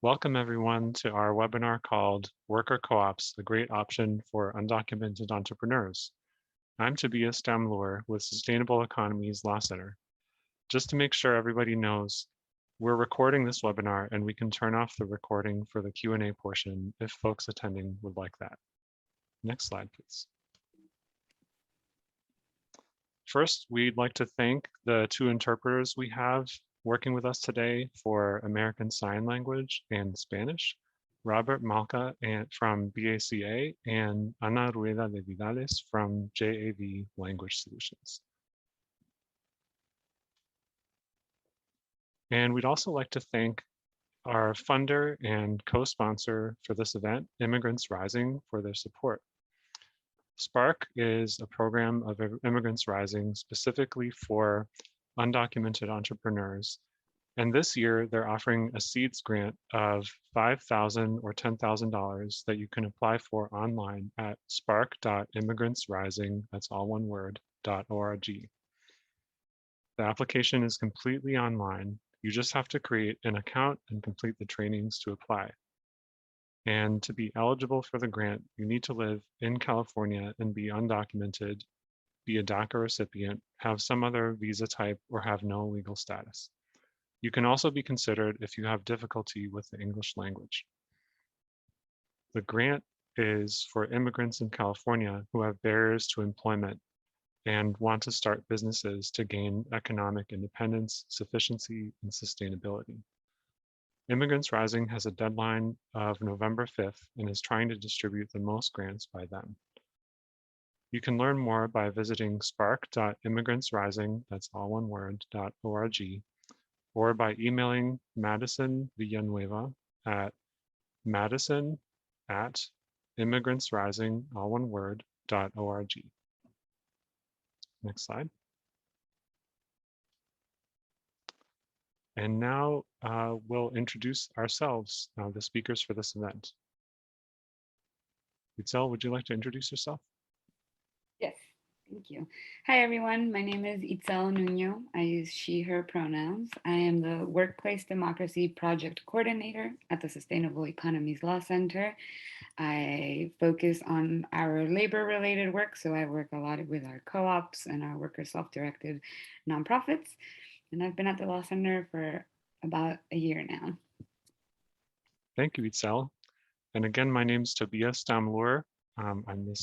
Welcome everyone to our webinar called Worker Co-ops, the Great Option for Undocumented Entrepreneurs. I'm Tobias Damloer with Sustainable Economies Law Center. Just to make sure everybody knows, we're recording this webinar and we can turn off the recording for the Q&A portion if folks attending would like that. Next slide, please. First, we'd like to thank the two interpreters we have working with us today for American Sign Language and Spanish, Robert Malca from BACA and Ana Rueda de Vidales from JAV Language Solutions. And we'd also like to thank our funder and co-sponsor for this event, Immigrants Rising, for their support. Spark is a program of Immigrants Rising specifically for undocumented entrepreneurs. And this year they're offering a seeds grant of $5,000 or $10,000 that you can apply for online at spark.immigrantsrising, that's all one word, .org. The application is completely online. You just have to create an account and complete the trainings to apply. And to be eligible for the grant, you need to live in California and be undocumented, be a DACA recipient, have some other visa type, or have no legal status. You can also be considered if you have difficulty with the English language. The grant is for immigrants in California who have barriers to employment and want to start businesses to gain economic independence, sufficiency, and sustainability. Immigrants Rising has a deadline of November 5th and is trying to distribute the most grants by then. You can learn more by visiting spark.immigrantsrising, that's all one word, .org, or by emailing Madison Villanueva at madison@immigrantsrising, all one word, .org. Next slide. And now we'll introduce ourselves, the speakers for this event. Itzel, would you like to introduce yourself? Yes, thank you. Hi, everyone. My name is Itzel Nuno. I use she, her pronouns. I am the Workplace Democracy Project Coordinator at the Sustainable Economies Law Center. I focus on our labor-related work, so I work a lot with our co-ops and our worker self-directed nonprofits. And I've been at the Law Center for about a year now. Thank you, Itzel. And again, my name is Tobias Damloer. I'm a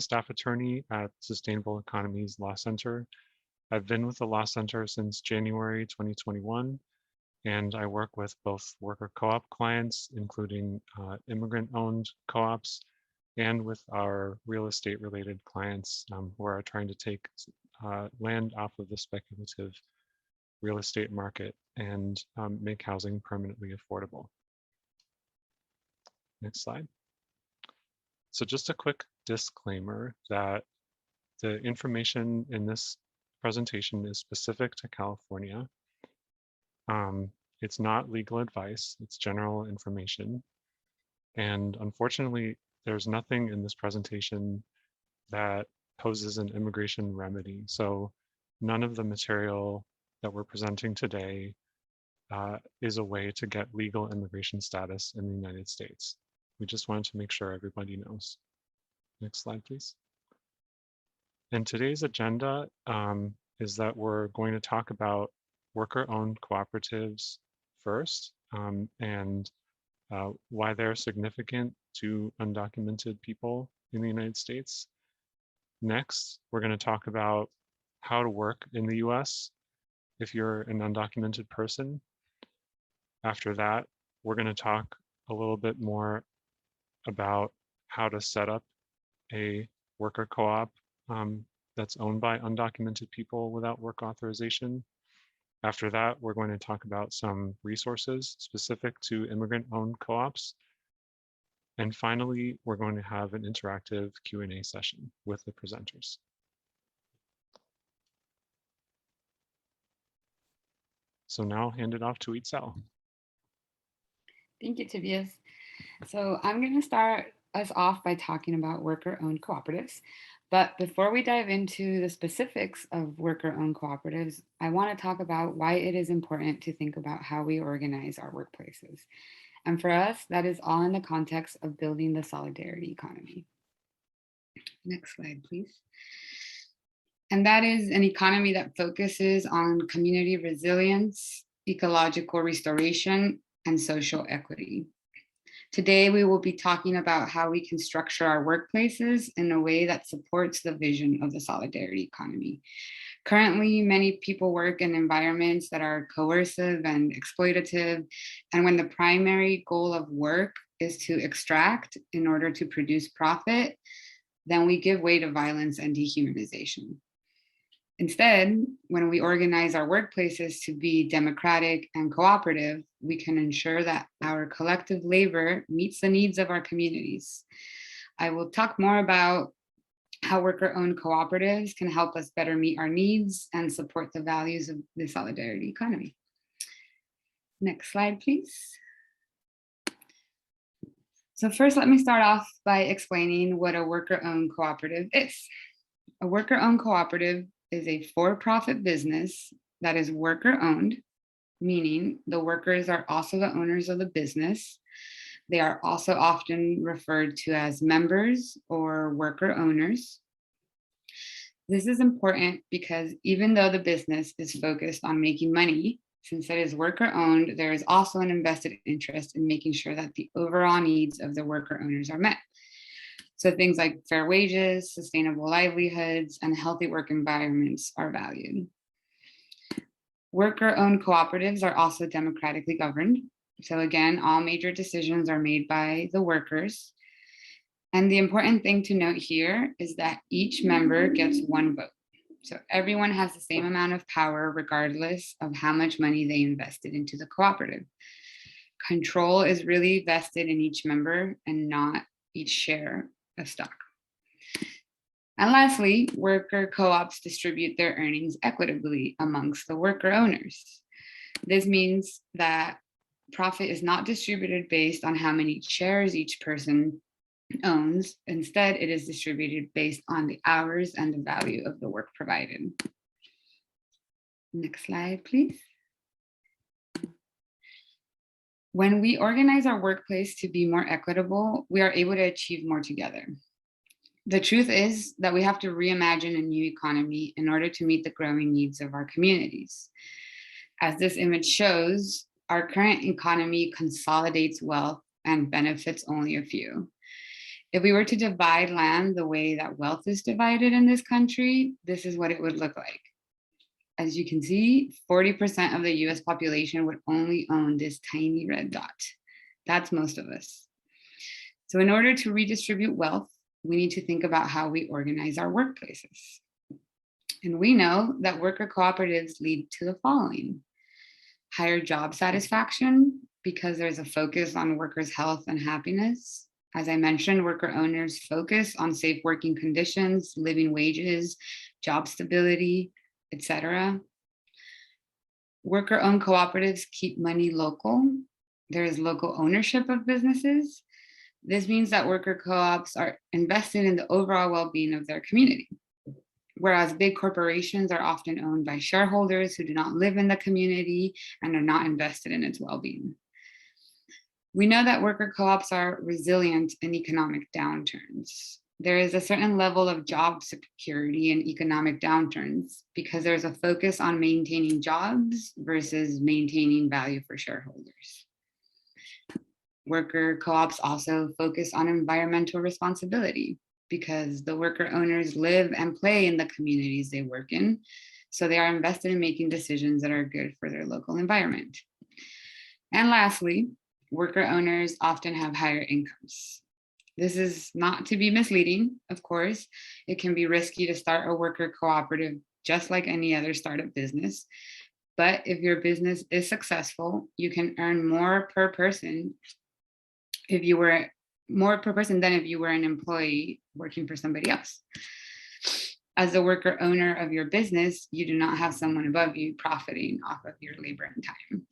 staff attorney at Sustainable Economies Law Center. I've been with the Law Center since January 2021, and I work with both worker co-op clients, including immigrant-owned co-ops, and with our real estate-related clients who are trying to take land off of the speculative real estate market and make housing permanently affordable. Next slide. So just a quick disclaimer that the information in this presentation is specific to California. It's not legal advice, it's general information. And unfortunately, there's nothing in this presentation that poses an immigration remedy. So none of the material that we're presenting today is a way to get legal immigration status in the United States. We just wanted to make sure everybody knows. Next slide, please. And today's agenda is that we're going to talk about worker-owned cooperatives first and why they're significant to undocumented people in the United States. Next, we're going to talk about how to work in the US if you're an undocumented person. After that, we're going to talk a little bit more about how to set up a worker co-op that's owned by undocumented people without work authorization. After that, we're going to talk about some resources specific to immigrant-owned co-ops. And finally, we're going to have an interactive Q&A session with the presenters. So now I'll hand it off to Itzel. Thank you, Tobias. So I'm going to start us off by talking about worker-owned cooperatives. But before we dive into the specifics of worker-owned cooperatives, I want to talk about why it is important to think about how we organize our workplaces. And for us, that is all in the context of building the solidarity economy. Next slide, please. And that is an economy that focuses on community resilience, ecological restoration, and social equity. Today, we will be talking about how we can structure our workplaces in a way that supports the vision of the solidarity economy. Currently, many people work in environments that are coercive and exploitative, and when the primary goal of work is to extract in order to produce profit, then we give way to violence and dehumanization. Instead, when we organize our workplaces to be democratic and cooperative, we can ensure that our collective labor meets the needs of our communities. I will talk more about how worker-owned cooperatives can help us better meet our needs and support the values of the solidarity economy. Next slide, please. So first, let me start off by explaining what a worker-owned cooperative is. A worker-owned cooperative is a for-profit business that is worker-owned, meaning the workers are also the owners of the business. They are also often referred to as members or worker owners. This is important because even though the business is focused on making money, since it is worker-owned, there is also an invested interest in making sure that the overall needs of the worker owners are met. So things like fair wages, sustainable livelihoods, and healthy work environments are valued. Worker-owned cooperatives are also democratically governed. So again, all major decisions are made by the workers. And the important thing to note here is that each member gets one vote. So everyone has the same amount of power regardless of how much money they invested into the cooperative. Control is really vested in each member and not each share of stock. And lastly, worker co-ops distribute their earnings equitably amongst the worker owners. This means that profit is not distributed based on how many shares each person owns. Instead, it is distributed based on the hours and the value of the work provided. Next slide, please. When we organize our workplace to be more equitable, we are able to achieve more together. The truth is that we have to reimagine a new economy in order to meet the growing needs of our communities. As this image shows, our current economy consolidates wealth and benefits only a few. If we were to divide land the way that wealth is divided in this country, this is what it would look like. As you can see, 40% of the US population would only own this tiny red dot. That's most of us. So in order to redistribute wealth, we need to think about how we organize our workplaces. And we know that worker cooperatives lead to the following: higher job satisfaction, because there's a focus on workers' health and happiness. As I mentioned, worker owners focus on safe working conditions, living wages, job stability, etc. Worker-owned cooperatives keep money local. There is local ownership of businesses. This means that worker co-ops are invested in the overall well-being of their community, whereas big corporations are often owned by shareholders who do not live in the community and are not invested in its well-being. We know that worker co-ops are resilient in economic downturns. There is a certain level of job security in economic downturns because there's a focus on maintaining jobs versus maintaining value for shareholders. Worker co-ops also focus on environmental responsibility because the worker owners live and play in the communities they work in, so they are invested in making decisions that are good for their local environment. And lastly, worker owners often have higher incomes. This is not to be misleading, of course. It can be risky to start a worker cooperative just like any other startup business. But if your business is successful, you can earn more per person than if you were an employee working for somebody else. As a worker owner of your business, you do not have someone above you profiting off of your labor and time.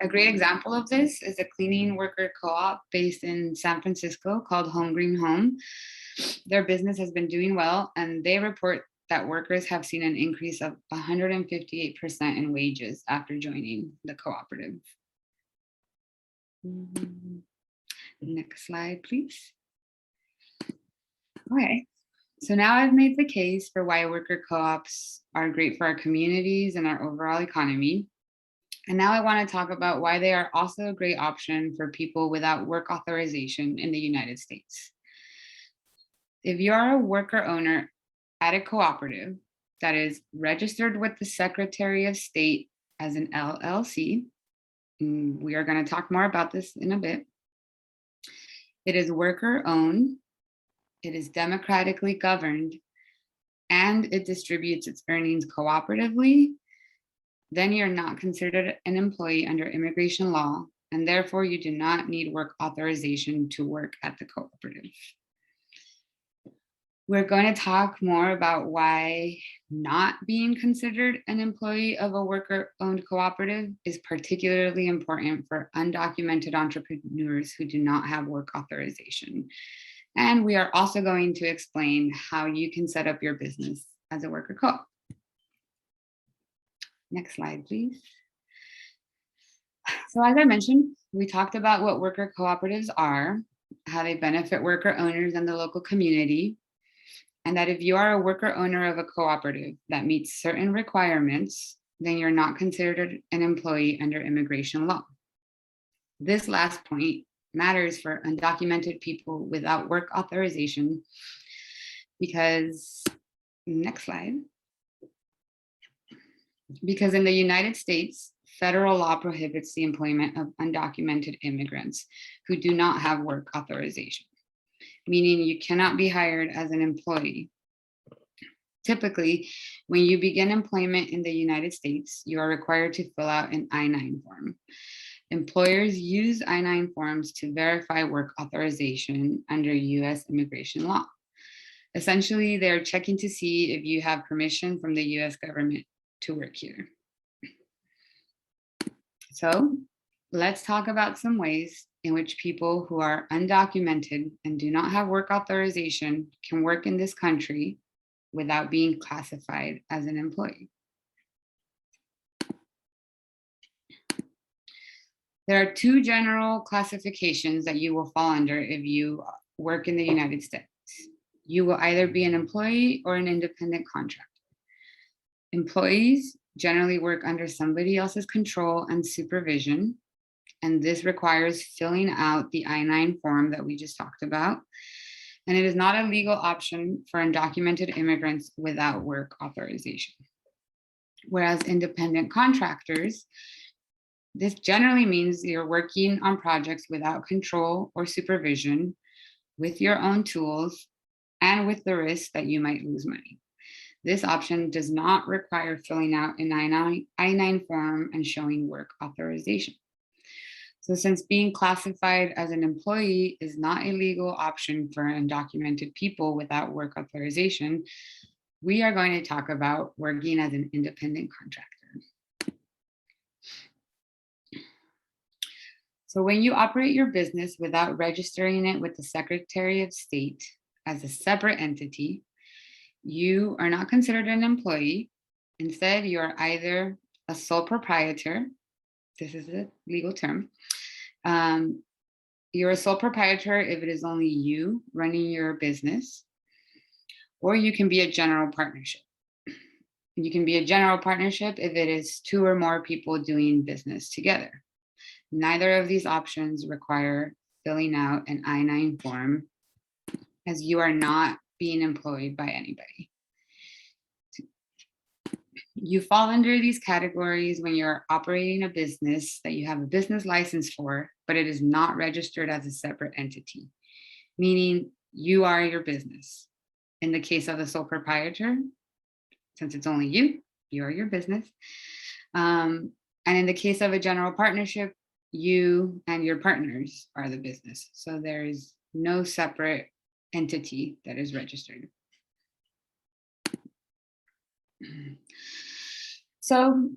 A great example of this is a cleaning worker co-op based in San Francisco called Home Green Home. Their business has been doing well, and they report that workers have seen an increase of 158% in wages after joining the cooperative. Next slide, please. Okay, so now I've made the case for why worker co-ops are great for our communities and our overall economy. And now I want to talk about why they are also a great option for people without work authorization in the United States. If you are a worker owner at a cooperative that is registered with the Secretary of State as an LLC, and we are going to talk more about this in a bit. It is worker owned, it is democratically governed, and it distributes its earnings cooperatively, then you're not considered an employee under immigration law, and therefore you do not need work authorization to work at the cooperative. We're going to talk more about why not being considered an employee of a worker-owned cooperative is particularly important for undocumented entrepreneurs who do not have work authorization. And we are also going to explain how you can set up your business as a worker co-op. Next slide, please. So as I mentioned, we talked about what worker cooperatives are, how they benefit worker owners and the local community, and that if you are a worker owner of a cooperative that meets certain requirements, then you're not considered an employee under immigration law. This last point matters for undocumented people without work authorization because, next slide, because in the United States, federal law prohibits the employment of undocumented immigrants who do not have work authorization, meaning you cannot be hired as an employee. Typically, when you begin employment in the United States, you are required to fill out an I-9 form. Employers use I-9 forms to verify work authorization under US immigration law. Essentially, they're checking to see if you have permission from the US government to work here. So let's talk about some ways in which people who are undocumented and do not have work authorization can work in this country without being classified as an employee. There are two general classifications that you will fall under if you work in the United States. You will either be an employee or an independent contractor. Employees generally work under somebody else's control and supervision, and this requires filling out the I-9 form that we just talked about. And it is not a legal option for undocumented immigrants without work authorization. Whereas independent contractors, this generally means you're working on projects without control or supervision, with your own tools, and with the risk that you might lose money. This option does not require filling out an I-9 form and showing work authorization. So since being classified as an employee is not a legal option for undocumented people without work authorization, we are going to talk about working as an independent contractor. So when you operate your business without registering it with the Secretary of State as a separate entity, you are not considered an employee. Instead, you are either a sole proprietor. This is a legal term. You're a sole proprietor if it is only you running your business, or you can be a general partnership. You can be a general partnership if it is two or more people doing business together. Neither of these options require filling out an I-9 form, as you are not being employed by anybody. You fall under these categories when you're operating a business that you have a business license for, but it is not registered as a separate entity, meaning you are your business. In the case of a sole proprietor, since it's only you, you are your business. And in the case of a general partnership, you and your partners are the business. So there is no separate entity that is registered. So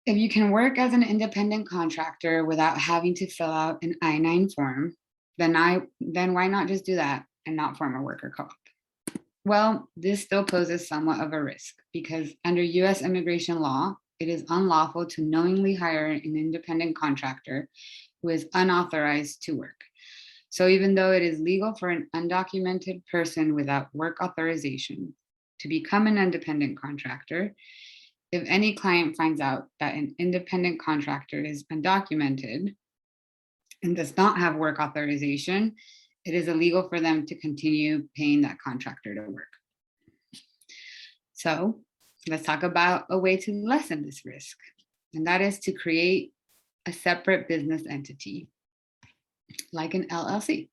if you can work as an independent contractor without having to fill out an I-9 form, then why not just do that and not form a worker co-op? Well, this still poses somewhat of a risk because under US immigration law, it is unlawful to knowingly hire an independent contractor who is unauthorized to work. So even though it is legal for an undocumented person without work authorization to become an independent contractor, if any client finds out that an independent contractor is undocumented and does not have work authorization, it is illegal for them to continue paying that contractor to work. So let's talk about a way to lessen this risk, and that is to create a separate business entity, like an LLC.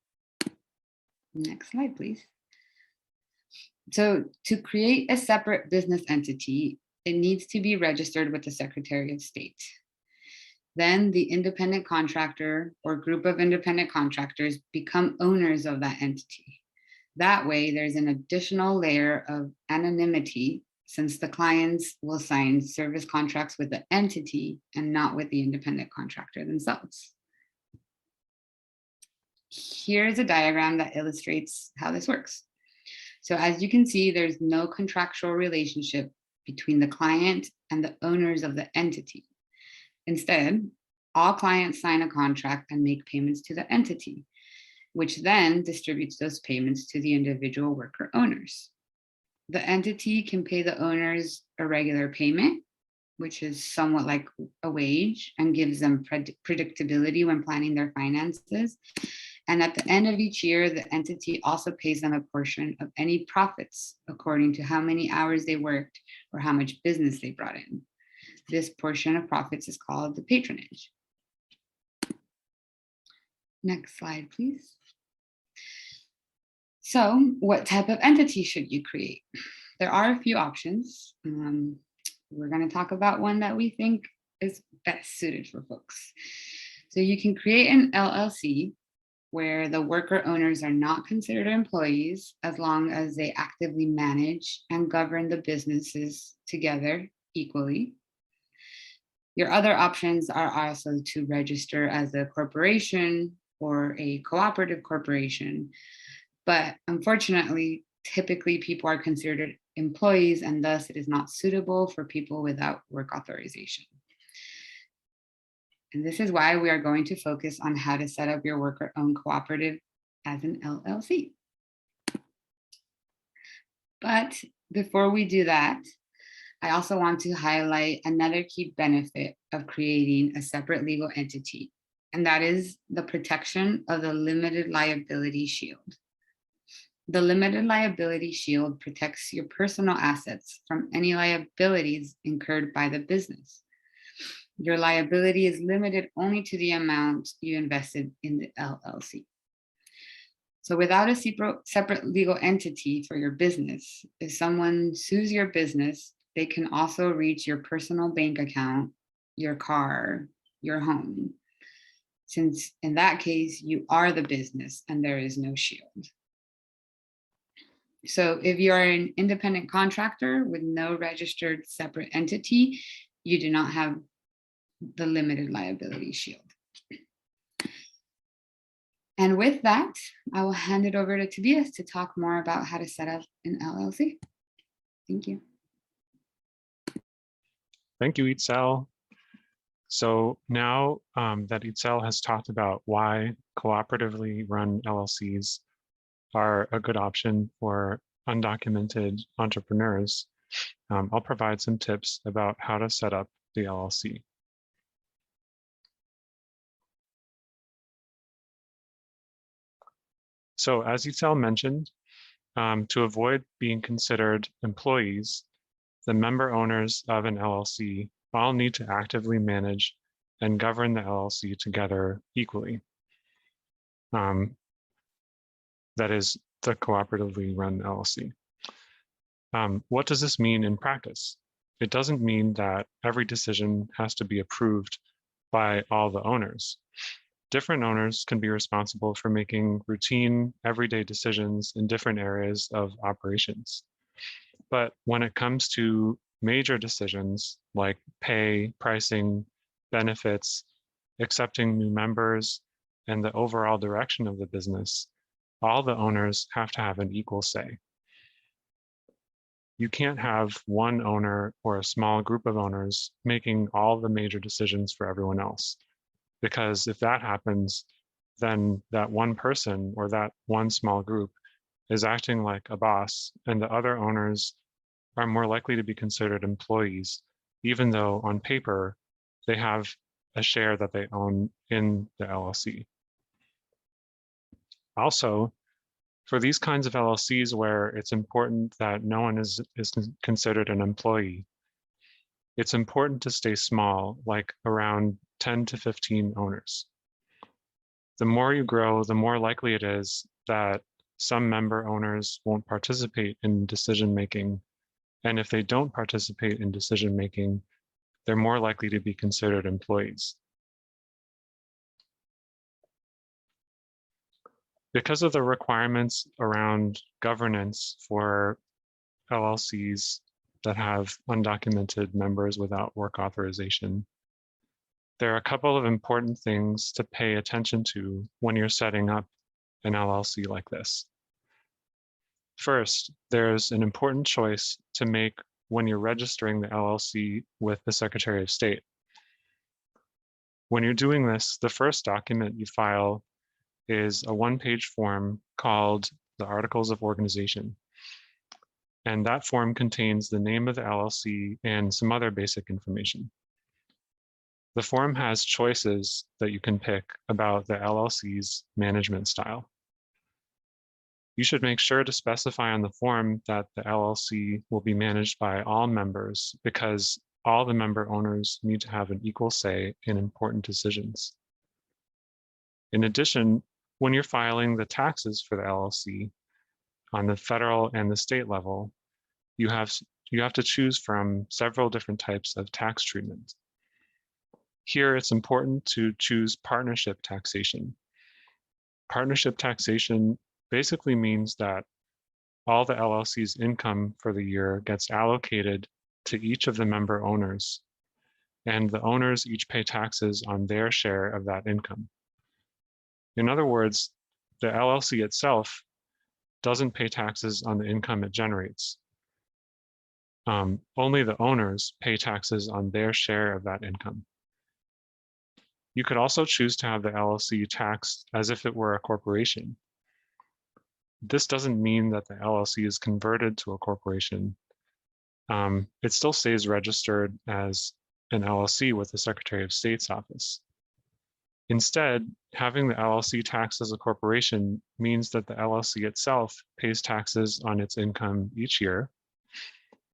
Next slide, please. So to create a separate business entity, it needs to be registered with the Secretary of State. Then the independent contractor or group of independent contractors become owners of that entity. That way, there's an additional layer of anonymity since the clients will sign service contracts with the entity and not with the independent contractor themselves. Here's a diagram that illustrates how this works. So as you can see, there's no contractual relationship between the client and the owners of the entity. Instead, all clients sign a contract and make payments to the entity, which then distributes those payments to the individual worker owners. The entity can pay the owners a regular payment, which is somewhat like a wage and gives them predictability when planning their finances. And at the end of each year, the entity also pays them a portion of any profits according to how many hours they worked or how much business they brought in. This portion of profits is called the patronage. Next slide, please. So what type of entity should you create? There are a few options. We're going to talk about one that we think is best suited for folks. So you can create an LLC where the worker owners are not considered employees as long as they actively manage and govern the businesses together equally. Your other options are also to register as a corporation or a cooperative corporation. But unfortunately, typically people are considered employees and thus it is not suitable for people without work authorization. And this is why we are going to focus on how to set up your worker-owned cooperative as an LLC. But before we do that, I also want to highlight another key benefit of creating a separate legal entity, and that is the protection of the limited liability shield. The limited liability shield protects your personal assets from any liabilities incurred by the business. Your liability is limited only to the amount you invested in the LLC. So without a separate legal entity for your business, if someone sues your business, they can also reach your personal bank account, your car, your home, since in that case, you are the business and there is no shield. So if you are an independent contractor with no registered separate entity, you do not have the limited liability shield. And with that, I will hand it over to Tobias to talk more about how to set up an LLC. Thank you. Thank you, Itzel. So now that Itzel has talked about why cooperatively run LLCs are a good option for undocumented entrepreneurs, I'll provide some tips about how to set up the LLC. So as Itzel mentioned, to avoid being considered employees, the member owners of an LLC all need to actively manage and govern the LLC together equally. That is the cooperatively run LLC. What does this mean in practice? It doesn't mean that every decision has to be approved by all the owners. Different owners can be responsible for making routine, everyday decisions in different areas of operations. But when it comes to major decisions like pay, pricing, benefits, accepting new members, and the overall direction of the business, all the owners have to have an equal say. you can't have one owner or a small group of owners making all the major decisions for everyone else. Because if that happens, then that one person or that one small group is acting like a boss, and the other owners are more likely to be considered employees, even though on paper they have a share that they own in the LLC. Also, for these kinds of LLCs where it's important that no one is considered an employee, it's important to stay small, like around 10 to 15 owners. The more you grow, the more likely it is that some member owners won't participate in decision-making. And if they don't participate in decision-making, they're more likely to be considered employees. Because of the requirements around governance for LLCs that have undocumented members without work authorization, there are a couple of important things to pay attention to when you're setting up an LLC like this. First, there's an important choice to make when you're registering the LLC with the Secretary of State. When you're doing this, the first document you file is a one-page form called the Articles of Organization. And that form contains the name of the LLC and some other basic information. The form has choices that you can pick about the LLC's management style. You should make sure to specify on the form that the LLC will be managed by all members, because all the member owners need to have an equal say in important decisions. In addition, when you're filing the taxes for the LLC on the federal and the state level, you have to choose from several different types of tax treatment. Here, it's important to choose partnership taxation. Partnership taxation basically means that all the LLC's income for the year gets allocated to each of the member owners, and the owners each pay taxes on their share of that income. In other words, the LLC itself doesn't pay taxes on the income it generates. Only the owners pay taxes on their share of that income. You could also choose to have the LLC taxed as if it were a corporation. This doesn't mean that the LLC is converted to a corporation. It still stays registered as an LLC with the Secretary of State's office. Instead, having the LLC taxed as a corporation means that the LLC itself pays taxes on its income each year,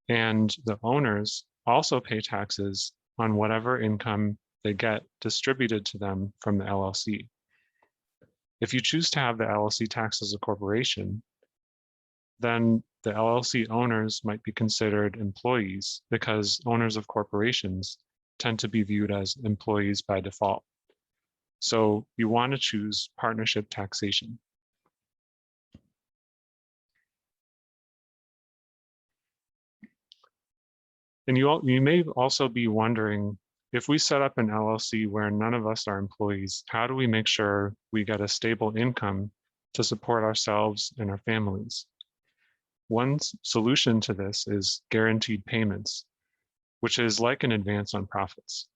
and the owners also pay taxes on whatever income they get distributed to them from the LLC. If you choose to have the LLC taxed as a corporation, then the LLC owners might be considered employees, because owners of corporations tend to be viewed as employees by default. So you want to choose partnership taxation. And you may also be wondering, if we set up an LLC where none of us are employees, how do we make sure we get a stable income to support ourselves and our families? One solution to this is guaranteed payments, which is like an advance on profits.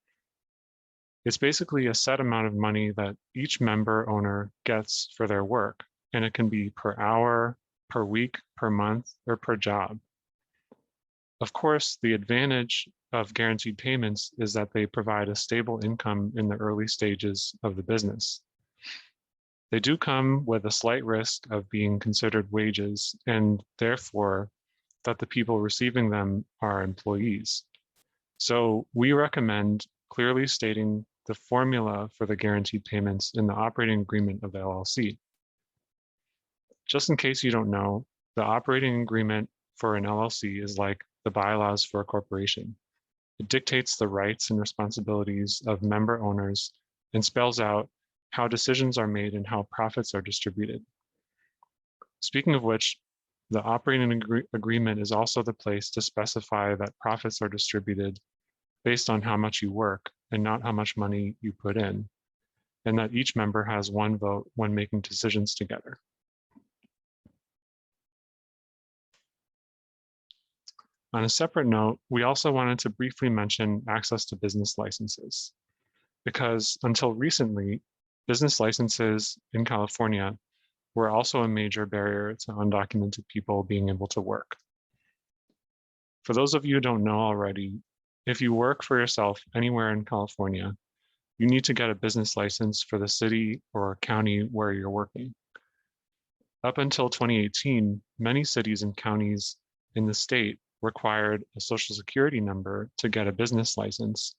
It's basically a set amount of money that each member owner gets for their work, and it can be per hour, per week, per month, or per job. Of course, the advantage of guaranteed payments is that they provide a stable income in the early stages of the business. They do come with a slight risk of being considered wages, and therefore that the people receiving them are employees. So we recommend clearly stating the formula for the guaranteed payments in the operating agreement of the LLC. Just in case you don't know, the operating agreement for an LLC is like the bylaws for a corporation. It dictates the rights and responsibilities of member owners and spells out how decisions are made and how profits are distributed. Speaking of which, the operating agreement is also the place to specify that profits are distributed based on how much you work and not how much money you put in, and that each member has one vote when making decisions together. On a separate note, we also wanted to briefly mention access to business licenses, because until recently, business licenses in California were also a major barrier to undocumented people being able to work. For those of you who don't know already, if you work for yourself anywhere in California, you need to get a business license for the city or county where you're working. Up until 2018, many cities and counties in the state required a social security number to get a business license,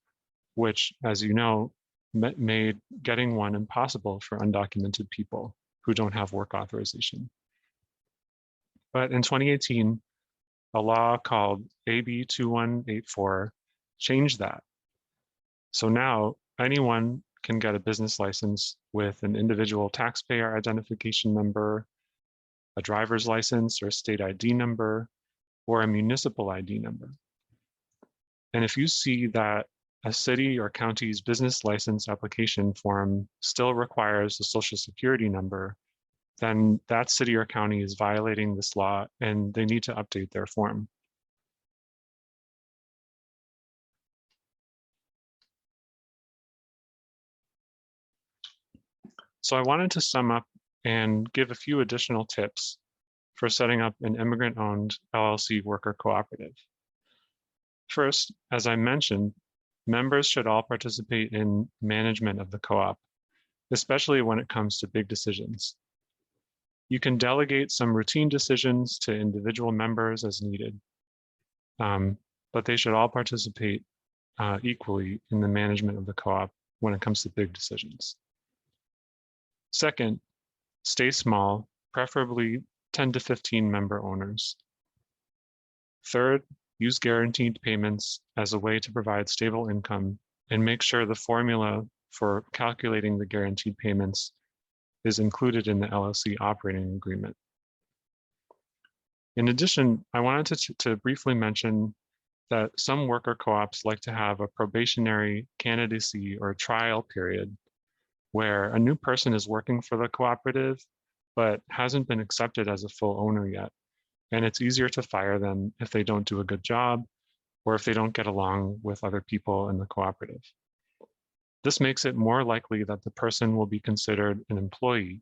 which, as you know, made getting one impossible for undocumented people who don't have work authorization. But in 2018, a law called AB 2184 changed that. So now anyone can get a business license with an individual taxpayer identification number, a driver's license or state ID number, or a municipal ID number. And if you see that a city or county's business license application form still requires a social security number, then that city or county is violating this law and they need to update their form. So I wanted to sum up and give a few additional tips for setting up an immigrant-owned LLC worker cooperative. First, as I mentioned, members should all participate in management of the co-op, especially when it comes to big decisions. You can delegate some routine decisions to individual members as needed, but they should all participate equally in the management of the co-op when it comes to big decisions. Second, stay small, preferably 10 to 15 member owners. Third, use guaranteed payments as a way to provide stable income and make sure the formula for calculating the guaranteed payments is included in the LLC operating agreement. In addition, I wanted to briefly mention that some worker co-ops like to have a probationary candidacy or trial period where a new person is working for the cooperative, but hasn't been accepted as a full owner yet. And it's easier to fire them if they don't do a good job or if they don't get along with other people in the cooperative. This makes it more likely that the person will be considered an employee.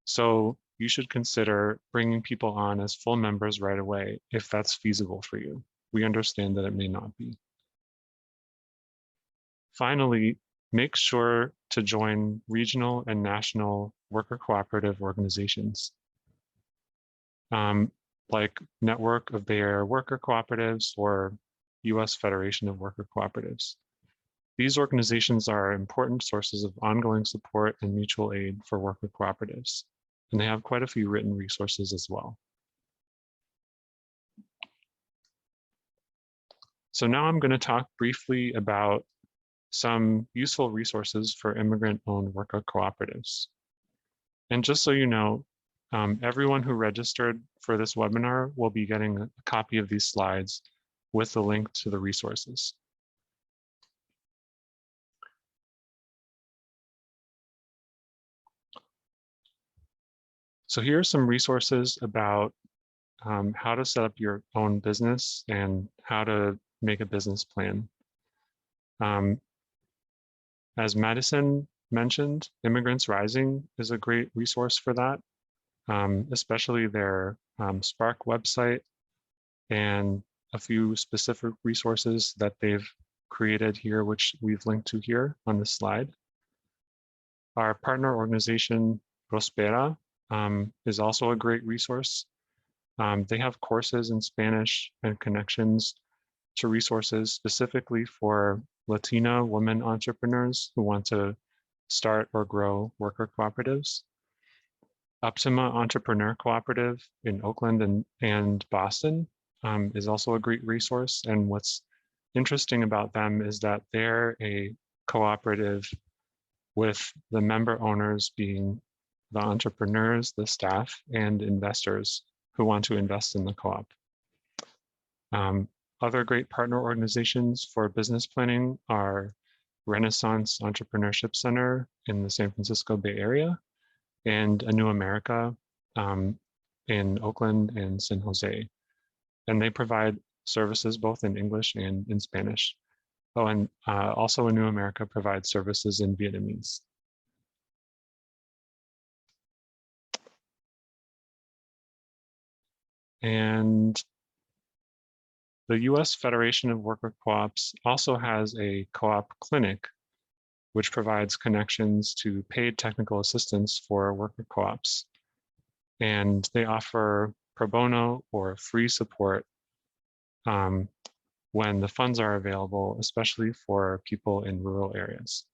So you should consider bringing people on as full members right away if that's feasible for you. We understand that it may not be. Finally, make sure to join regional and national worker cooperative organizations, like Network of Bay Area Worker Cooperatives or US Federation of Worker Cooperatives. These organizations are important sources of ongoing support and mutual aid for worker cooperatives, and they have quite a few written resources as well. So now I'm going to talk briefly about some useful resources for immigrant-owned worker cooperatives. And just so you know, everyone who registered for this webinar will be getting a copy of these slides with the link to the resources. So here are some resources about how to set up your own business and how to make a business plan. As Madison mentioned, Immigrants Rising is a great resource for that, especially their Spark website and a few specific resources that they've created here, which we've linked to here on this slide. Our partner organization, Prospera, is also a great resource. They have courses in Spanish and connections to resources specifically for Latina women entrepreneurs who want to start or grow worker cooperatives. Optima Entrepreneur Cooperative in Oakland and Boston is also a great resource. And what's interesting about them is that they're a cooperative with the member owners being the entrepreneurs, the staff, and investors who want to invest in the co-op. Other great partner organizations for business planning are Renaissance Entrepreneurship Center in the San Francisco Bay Area and A New America in Oakland and San Jose. And they provide services both in English and in Spanish. Oh, and also A New America provides services in Vietnamese. And the US Federation of Worker Co-ops also has a co-op clinic, which provides connections to paid technical assistance for worker co-ops. And they offer pro bono or free support when the funds are available, especially for people in rural areas.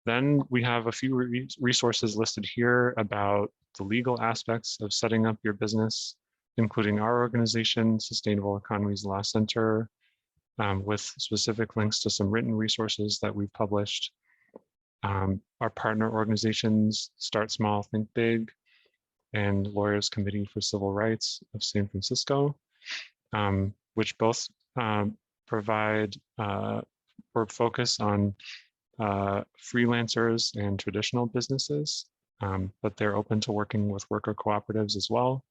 Then we have a few resources listed here about the legal aspects of setting up your business, including our organization, Sustainable Economies Law Center, with specific links to some written resources that we've published. Our partner organizations, Start Small, Think Big, and Lawyers Committee for Civil Rights of San Francisco, which both provide or focus on freelancers and traditional businesses, but they're open to working with worker cooperatives as well.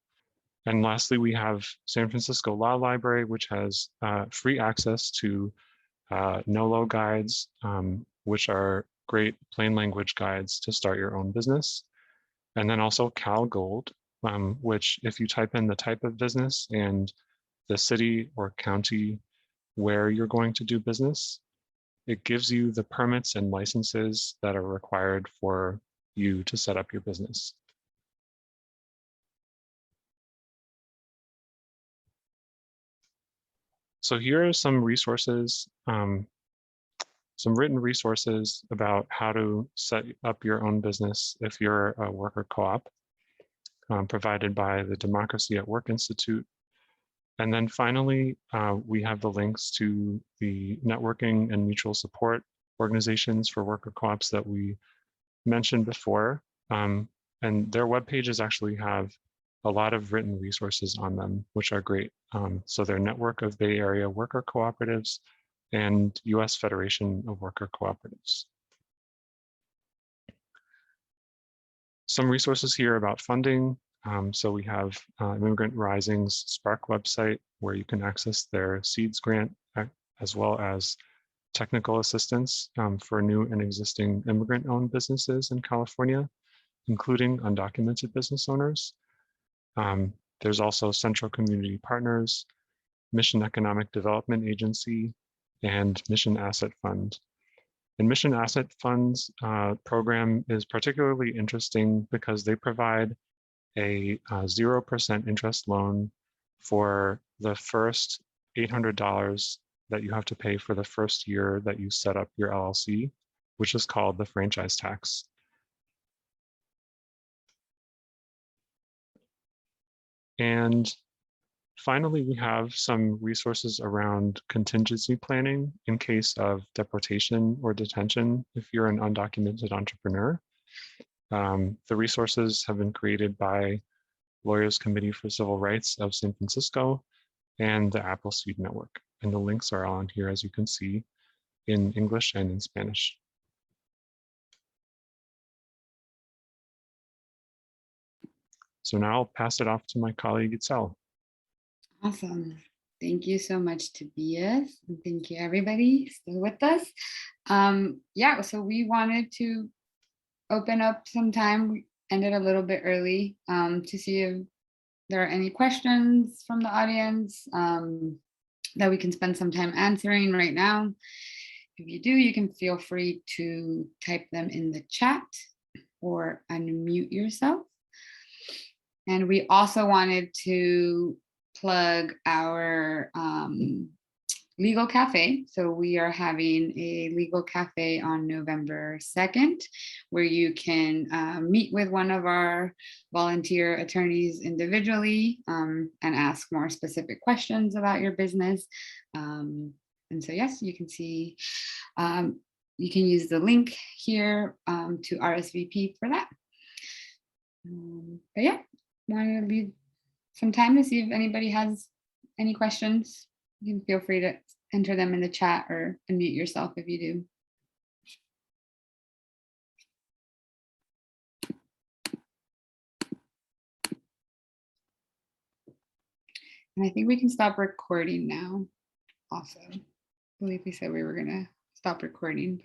And lastly, we have San Francisco Law Library, which has free access to NOLO guides, which are great plain language guides to start your own business. And then also Cal Gold, which if you type in the type of business and the city or county where you're going to do business, it gives you the permits and licenses that are required for you to set up your business. So here are some resources, some written resources about how to set up your own business if you're a worker co-op, provided by the Democracy at Work Institute. And then finally, we have the links to the networking and mutual support organizations for worker co-ops that we mentioned before. And their web pages actually have a lot of written resources on them, which are great. So their network of Bay Area worker cooperatives and US Federation of Worker Cooperatives. Some resources here about funding. So we have Immigrant Rising's Spark website, where you can access their Seeds grant, as well as technical assistance for new and existing immigrant-owned businesses in California, including undocumented business owners. There's also Central Community Partners, Mission Economic Development Agency, and Mission Asset Fund. And Mission Asset Fund's program is particularly interesting because they provide a 0% interest loan for the first $800 that you have to pay for the first year that you set up your LLC, which is called the franchise tax. And finally, we have some resources around contingency planning in case of deportation or detention if you're an undocumented entrepreneur. The resources have been created by Lawyers Committee for Civil Rights of San Francisco and the Appleseed Network. And the links are on here, as you can see, in English and in Spanish. So now I'll pass it off to my colleague, Itzel. Awesome. Thank you so much, Tobias. And thank you, everybody still with us. Yeah, so we wanted to open up some time. We ended a little bit early to see if there are any questions from the audience that we can spend some time answering right now. If you do, you can feel free to type them in the chat or unmute yourself. And we also wanted to plug our legal cafe. So we are having a legal cafe on November 2nd, where you can meet with one of our volunteer attorneys individually and ask more specific questions about your business. And so yes, you can see, you can use the link here to RSVP for that. But yeah, want to leave some time to see if anybody has any questions. You can feel free to enter them in the chat or unmute yourself if you do. And I think we can stop recording now also. I believe we said we were going to stop recording.